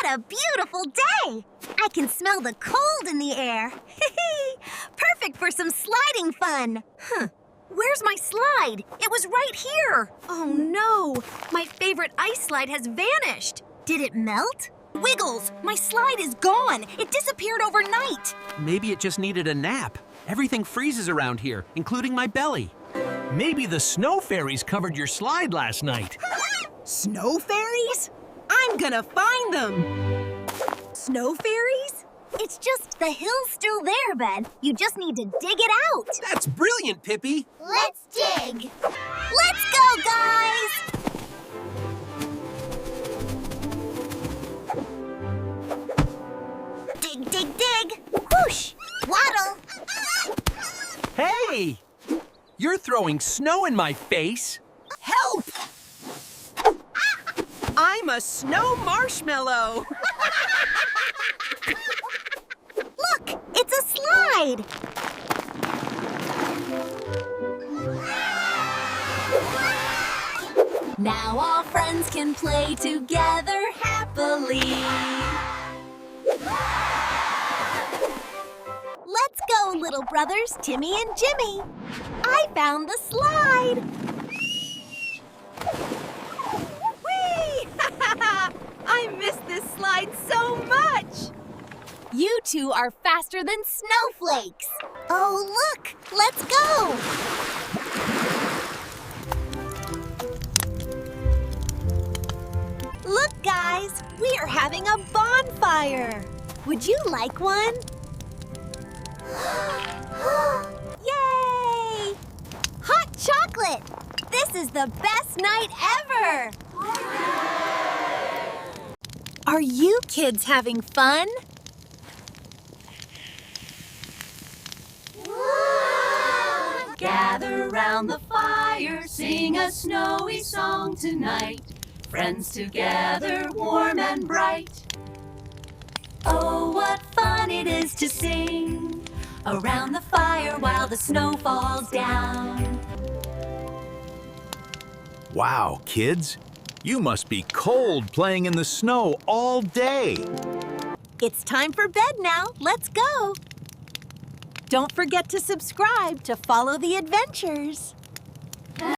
What a beautiful day! I can smell the cold in the air. Perfect for some sliding fun. Where's my slide? It was right here. Oh no, my favorite ice slide has vanished. Did it melt? Wiggles, my slide is gone. It disappeared overnight. Maybe it just needed a nap. Everything freezes around here, including my belly. Maybe the snow fairies covered your slide last night. Snow fairies? I'm gonna find them. Snow fairies? It's just the hill's still there, Ben. You just need to dig it out. That's brilliant, Pippy. Let's dig. Let's go, guys! Dig, dig, dig. Whoosh! Waddle. Hey! You're throwing snow in my face. Help! I'm a snow marshmallow. Look, it's a slide. Now all friends can play together happily. Let's go, little brothers, Timmy and Jimmy. I found the slide. Whee! I miss this slide so much. You two are faster than snowflakes. Oh, look, let's go. Look, guys, we are having a bonfire. Would you like one? Yay! Hot chocolate! This is the best night ever! Are you kids having fun? Gather round the fire, sing a snowy song tonight. Friends together, warm and bright. Oh, what fun it is to sing around the fire while the snow falls down. Wow, kids, you must be cold playing in the snow all day. It's time for bed now. Let's go. Don't forget to subscribe to follow the adventures.